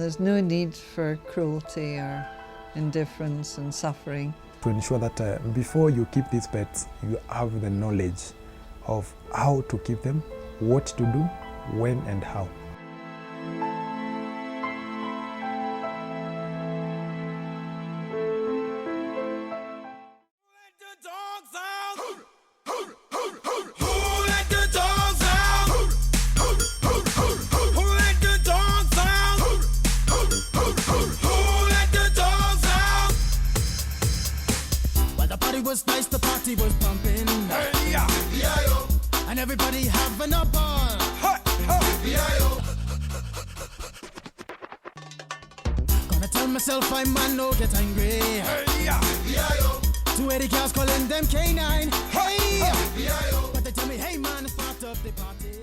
There's no need for cruelty or indifference and suffering. To ensure that before you keep these pets, you have the knowledge of how to keep them, what to do, when and how. Was nice, the party was pumping. Hey, yeah. Yeah, and everybody having a ball. Hey, hey. Yeah, gonna tell myself I'm man, no get angry. Hey, yeah. Yeah, 280 girls calling them K9. Hey, yeah. But they tell me, hey man, it's part of the party.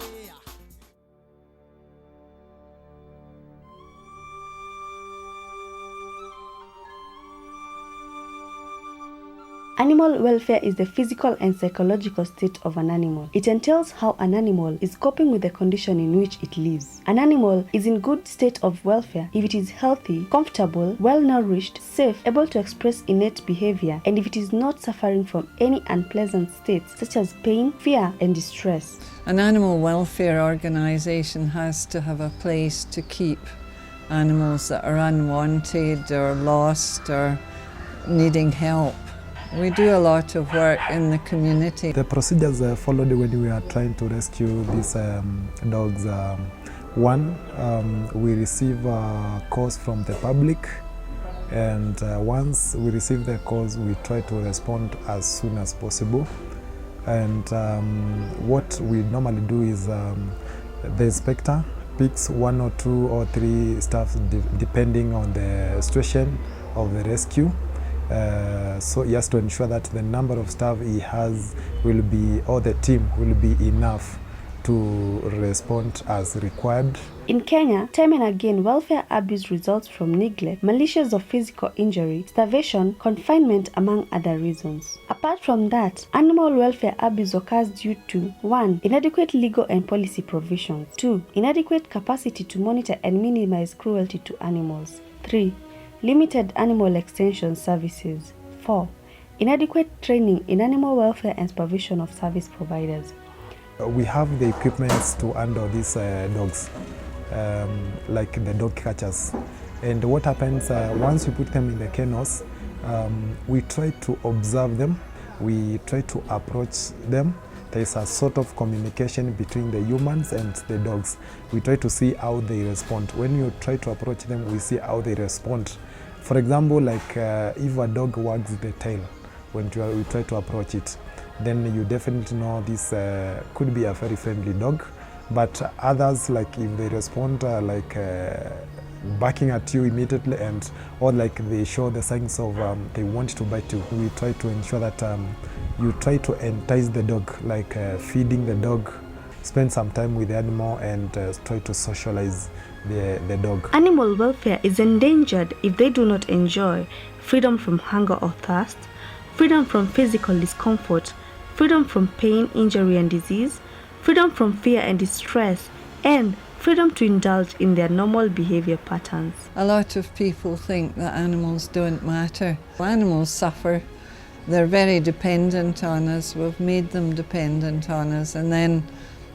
Animal welfare is the physical and psychological state of an animal. It entails how an animal is coping with the condition in which it lives. An animal is in good state of welfare if it is healthy, comfortable, well-nourished, safe, able to express innate behavior, and if it is not suffering from any unpleasant states such as pain, fear, and distress. An animal welfare organisation has to have a place to keep animals that are unwanted or lost or needing help. We do a lot of work in the community. The procedures followed when we are trying to rescue these dogs. One, we receive calls from the public, and once we receive the calls, we try to respond as soon as possible. And what we normally do is the inspector picks 1 or 2 or 3 staff depending on the situation of the rescue. So he has to ensure that the number of staff he has will be, or the team will be enough to respond as required. In Kenya, time and again, welfare abuse results from neglect, malicious or physical injury, starvation, confinement, among other reasons. Apart from that, animal welfare abuse occurs due to 1. Inadequate legal and policy provisions. 2. Inadequate capacity to monitor and minimize cruelty to animals. 3. Limited animal extension services. 4. Inadequate training in animal welfare and supervision of service providers. We have the equipments to handle these dogs, like the dog catchers. And what happens once we put them in the kennels, we try to observe them, we try to approach them. There is a sort of communication between the humans and the dogs. We try to see how they respond. When you try to approach them, we see how they respond. For example, like if a dog wags the tail when we try to approach it, then you definitely know this could be a very friendly dog. But others, like if they respond like barking at you immediately, and or like they show the signs of they want to bite you, we try to ensure that you try to entice the dog, like feeding the dog, spend some time with the animal, and try to socialize the dog. Animal welfare is endangered if they do not enjoy freedom from hunger or thirst, freedom from physical discomfort, freedom from pain, injury and disease, freedom from fear and distress, and freedom to indulge in their normal behavior patterns. A lot of people think that animals don't matter. Animals suffer. They're very dependent on us. We've made them dependent on us, and then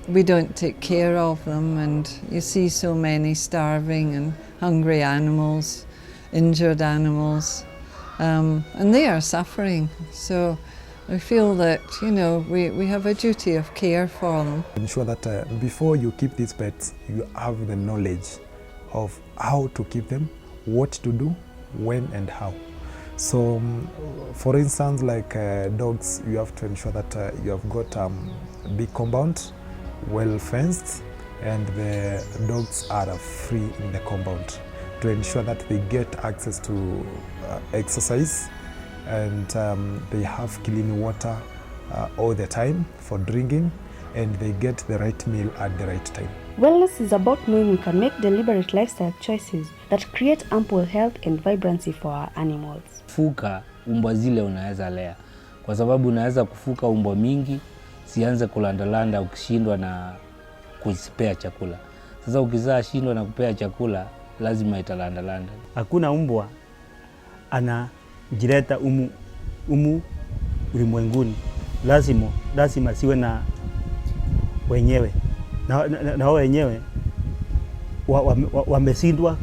we don't take care of them, and you see so many starving and hungry animals, injured animals, and they are suffering. So I feel that, you know, we have a duty of care for them. Ensure that before you keep these pets, you have the knowledge of how to keep them, what to do, when and how. So, for instance, like dogs, you have to ensure that you have got a big compound, well fenced, and the dogs are free in the compound to ensure that they get access to exercise, and they have clean water all the time for drinking, and they get the right meal at the right time. Wellness is about knowing we can make deliberate lifestyle choices that create ample health and vibrancy for our animals. Fuka umbwa zile unaweza lea, kwa sababu unaweza kufuka umbwa mingi, sianze kulandalanda ukishindwa na kuzipea chakula. Sasa ukizaa shindwa na kupea chakula, lazima italandalanda. Hakuna mbwa anajileta umu ulimwenguni, lazima siwe na wenyewe na wenyewe wameshindwa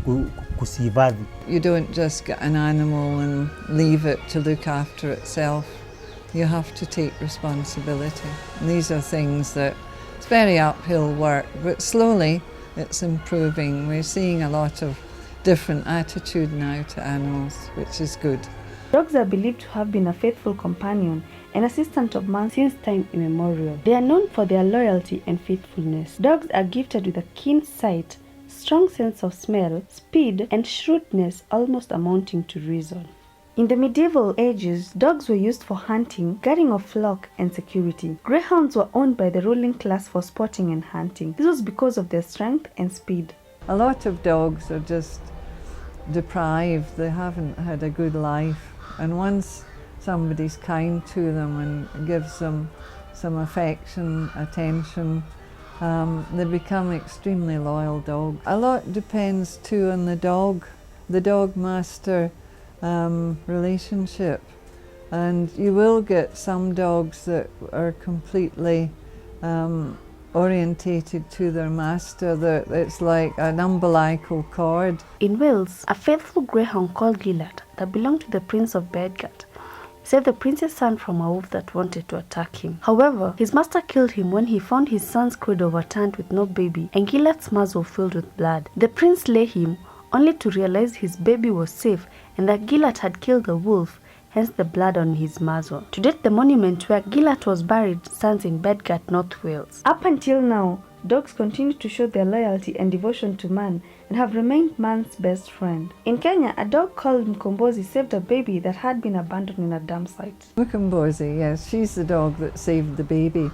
kusihifadhi. You don't just get an animal and leave it to look after itself. You have to take responsibility. And these are things that it's very uphill work, but slowly it's improving. We're seeing a lot of different attitude now to animals, which is good. Dogs are believed to have been a faithful companion and assistant of man since time immemorial. They are known for their loyalty and faithfulness. Dogs are gifted with a keen sight, strong sense of smell, speed, and shrewdness almost amounting to reason. In the medieval ages, dogs were used for hunting, guarding of flock, and security. Greyhounds were owned by the ruling class for sporting and hunting. This was because of their strength and speed. A lot of dogs are just deprived. They haven't had a good life. And once somebody's kind to them and gives them some affection, attention, they become extremely loyal dogs. A lot depends too on the dog-master relationship. And you will get some dogs that are completely orientated to their master. It's like an umbilical cord. In Wales, a faithful greyhound called Gilad that belonged to the Prince of Bedgat saved the prince's son from a wolf that wanted to attack him. However, his master killed him when he found his son's cradle overturned with no baby and Gilad's muzzle filled with blood. The prince lay him only to realize his baby was safe and that Gilad had killed the wolf, hence the blood on his muzzle. To date, the monument where Gilad was buried stands in Bedgat, North Wales. Up until now, dogs continue to show their loyalty and devotion to man and have remained man's best friend. In Kenya, a dog called Mkombozi saved a baby that had been abandoned in a dump site. Mkombozi, yes, she's the dog that saved the baby.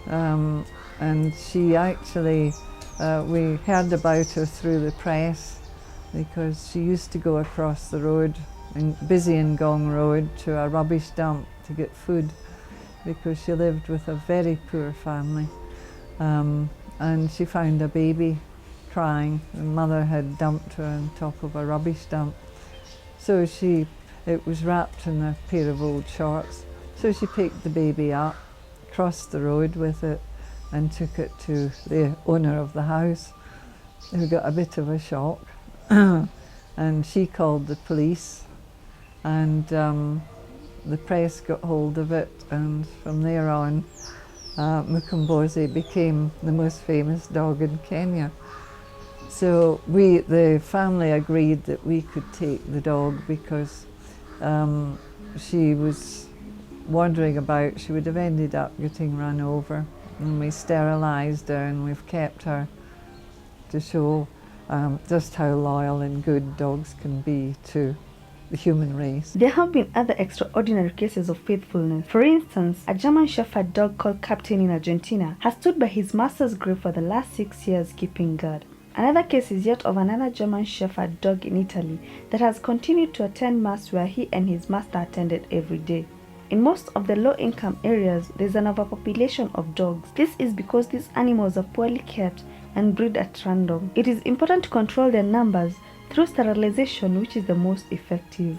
And she actually, we heard about her through the press because she used to go across the road, busy in Gong Road, to a rubbish dump to get food because she lived with a very poor family. And she found a baby crying. The mother had dumped her on top of a rubbish dump. So it was wrapped in a pair of old shorts. So she picked the baby up, crossed the road with it, and took it to the owner of the house, who got a bit of a shock. And she called the police, and the press got hold of it, and from there on, Mkombozi became the most famous dog in Kenya. So the family agreed that we could take the dog because she was wandering about. She would have ended up getting run over, and we sterilised her, and we've kept her to show just how loyal and good dogs can be to the human race. There have been other extraordinary cases of faithfulness. For instance, a German Shepherd dog called Captain in Argentina has stood by his master's grave for the last 6 years keeping guard. Another case is yet of another German Shepherd dog in Italy that has continued to attend mass where he and his master attended every day. In most of the low-income areas, there is an overpopulation of dogs. This is because these animals are poorly kept and breed at random. It is important to control their numbers through sterilization, which is the most effective.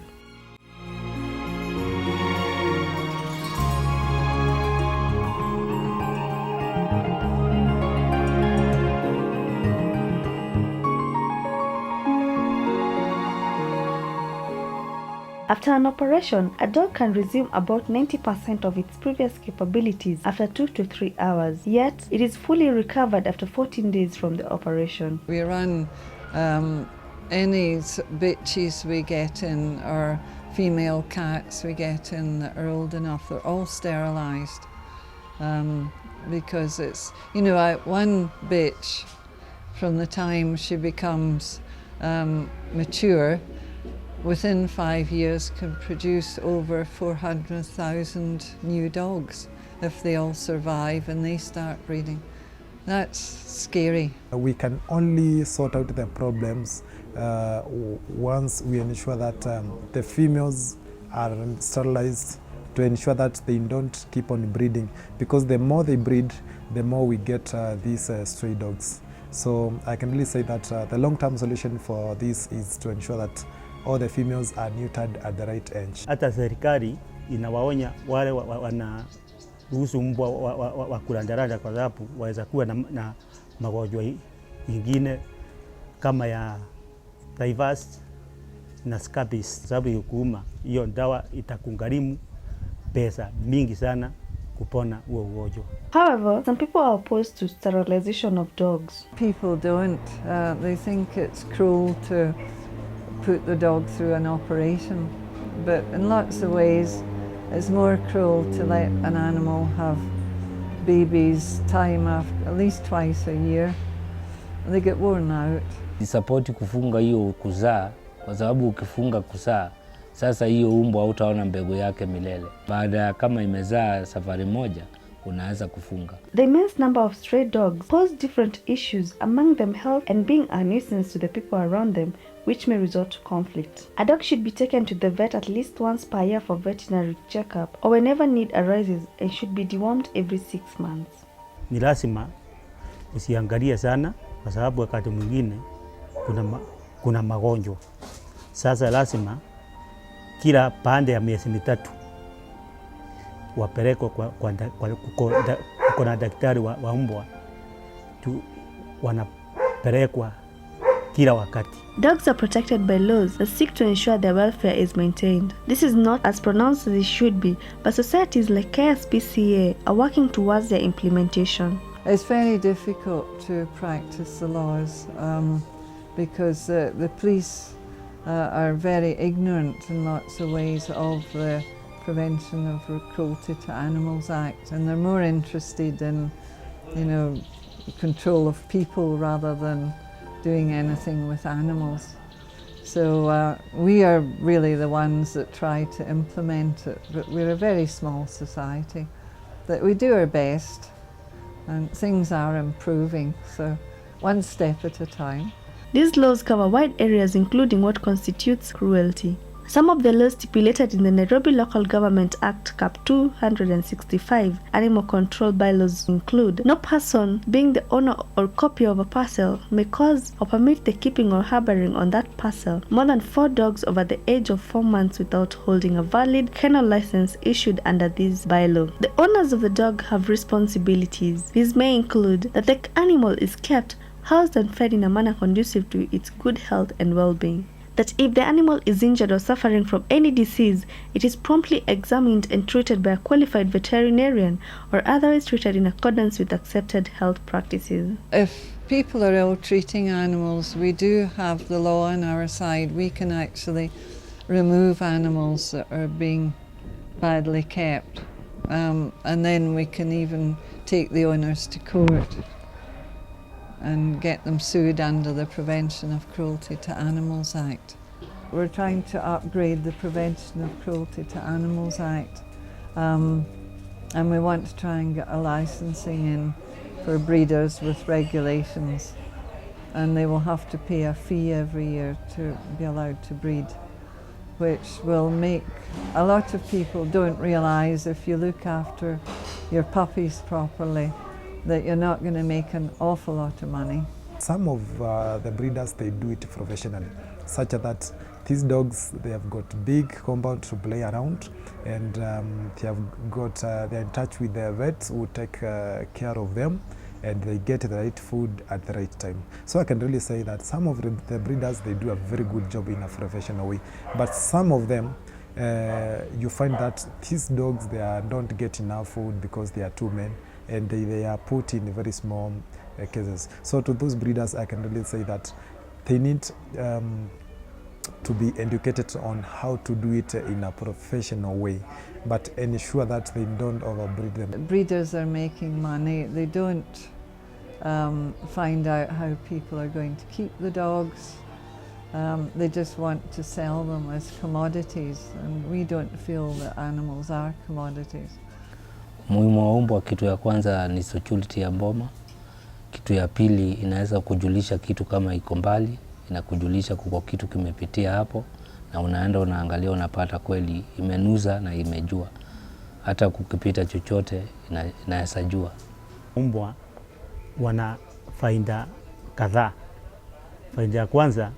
After an operation, a dog can resume about 90% of its previous capabilities after 2 to 3 hours, yet it is fully recovered after 14 days from the operation. We run any bitches we get in, or female cats we get in that are old enough, they're all sterilised because it's, you know, one bitch from the time she becomes mature, within 5 years can produce over 400,000 new dogs if they all survive and they start breeding. That's scary. We can only sort out the problems once we ensure that the females are sterilized, to ensure that they don't keep on breeding, because the more they breed, the more we get these stray dogs. So I can really say that the long-term solution for this is to ensure that all the females are neutered at the right age. Hata serikali inawaonya wale wanaruhusu mbwa wa kurandaranda kwa sababu waweza kuwa na magonjwa ingine kama ya typhus na scabies. Sababu yukuuma hiyo dawa itakugharimu pesa mingi sana kupona huo ugonjwa. However, some people are opposed to sterilization of dogs. People don't. They think it's cruel to put the dog through an operation, but in lots of ways it's more cruel to let an animal have babies time after, at least twice a year. They get worn out. Nisapoti kufunga hiyo kuzaa, kwa sababu ukifunga kuzaa, sasa hiyo umbwa hautaona mbegu yake milele. Baada ya kama imezaa safari moja, unaweza kufunga. The immense number of stray dogs pose different issues, among them health and being a nuisance to the people around them, which may result to conflict. A dog should be taken to the vet at least once per year for veterinary checkup, or whenever need arises, and should be dewormed every 6 months. Ni lazima usiangalie sana kwa sababu wakati mwingine kuna magonjwa. Sasa lazima kila baada ya miezi mitatu wapelekwe kwa daktari wa mbwa tu, wanapelekwa kila wakati. Dogs are protected by laws that seek to ensure their welfare is maintained. This is not as pronounced as it should be, but societies like KSPCA are working towards their implementation. It's very difficult to practice the laws because the police are very ignorant in lots of ways of the Prevention of Cruelty to Animals Act, and they're more interested in, control of people rather than doing anything with animals. So we are really the ones that try to implement it, but we're a very small society. That we do our best, and things are improving, so one step at a time. These laws cover wide areas, including what constitutes cruelty. Some of the laws stipulated in the Nairobi Local Government Act Cap 265 animal control bylaws include: no person being the owner or copy of a parcel may cause or permit the keeping or harboring on that parcel more than 4 dogs over the age of 4 months without holding a valid kennel license issued under this bylaw. The owners of the dog have responsibilities. These may include that the animal is kept, housed and fed in a manner conducive to its good health and well-being. That if the animal is injured or suffering from any disease, it is promptly examined and treated by a qualified veterinarian or otherwise treated in accordance with accepted health practices. If people are ill-treating animals, we do have the law on our side. We can actually remove animals that are being badly kept, and then we can even take the owners to court and get them sued under the Prevention of Cruelty to Animals Act. We're trying to upgrade the Prevention of Cruelty to Animals Act, and we want to try and get a licensing in for breeders with regulations, and they will have to pay a fee every year to be allowed to breed, which will make a lot of people don't realise if you look after your puppies properly that you're not going to make an awful lot of money. Some of the breeders, they do it professionally, such that these dogs, they have got big compound to play around, and they have got, they're in touch with their vets who take care of them, and they get the right food at the right time. So I can really say that some of the breeders, they do a very good job in a professional way, but some of them, you find that these dogs, they don't get enough food because they are too many, and they are put in very small cases. So to those breeders, I can really say that they need to be educated on how to do it in a professional way, but ensure that they don't overbreed them. Breeders are making money. They don't find out how people are going to keep the dogs. They just want to sell them as commodities, and we don't feel that animals are commodities. Muhimu wa mbwa, kitu ya kwanza ni security ya mboma. Kitu ya pili, inaweza kujulisha kitu kama iko mbali, inakujulisha kuko kitu kimepitia hapo, na unaenda unaangalia, unapata kweli imenuza na imejua. Hata kukipita chochote inaweza jua. Mbwa wana faida kadhaa. Faida ya kwanza,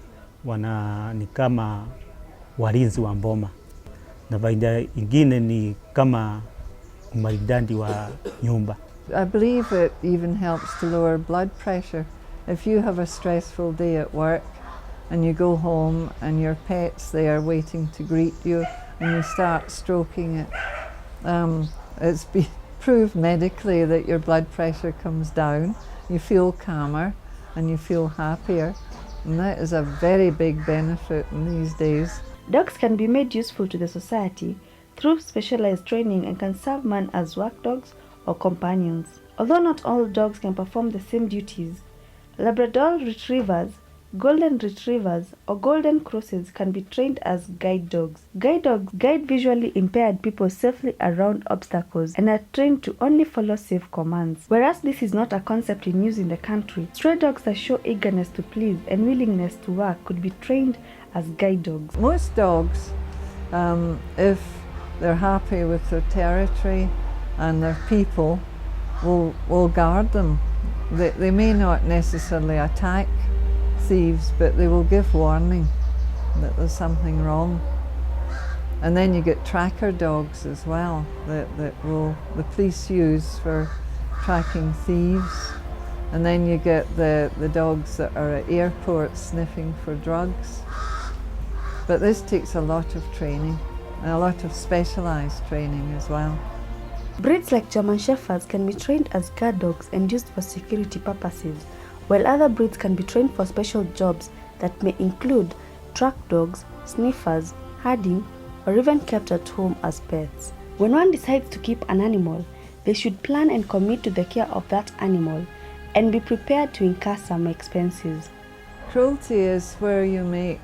ni kama walinzi wa mboma, na faida ingine ni kama umaridadi wa nyumba. I believe it even helps to lower blood pressure. If you have a stressful day at work and you go home and your pet's there waiting to greet you and you start stroking it, it's been proved medically that your blood pressure comes down, you feel calmer and you feel happier, and that is a very big benefit in these days. Dogs can be made useful to the society through specialized training and can serve man as work dogs or companions. Although not all dogs can perform the same duties, Labrador retrievers, golden retrievers, or golden crosses can be trained as guide dogs. Guide dogs guide visually impaired people safely around obstacles and are trained to only follow safe commands. Whereas this is not a concept in use in the country, stray dogs that show eagerness to please and willingness to work could be trained as guide dogs. Most dogs, if they're happy with their territory and their people, will guard them. They may not necessarily attack thieves, but they will give warning that there's something wrong. And then you get tracker dogs as well that will the police use for tracking thieves. And then you get the dogs that are at airports sniffing for drugs. But this takes a lot of training and a lot of specialised training as well. Breeds like German Shepherds can be trained as guard dogs and used for security purposes, while other breeds can be trained for special jobs that may include track dogs, sniffers, herding, or even kept at home as pets. When one decides to keep an animal, they should plan and commit to the care of that animal and be prepared to incur some expenses. Cruelty is where you make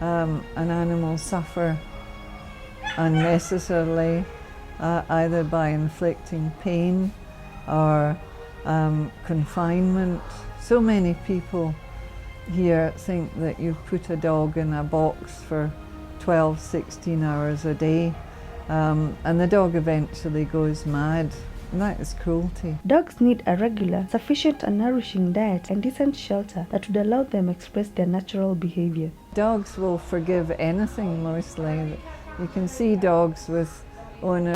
an animal suffer unnecessarily, either by inflicting pain or confinement. So many people here think that you put a dog in a box for 12, 16 hours a day, and the dog eventually goes mad. And that is cruelty. Dogs need a regular, sufficient and nourishing diet and decent shelter that would allow them express their natural behavior. Dogs will forgive anything mostly. You can see dogs with owners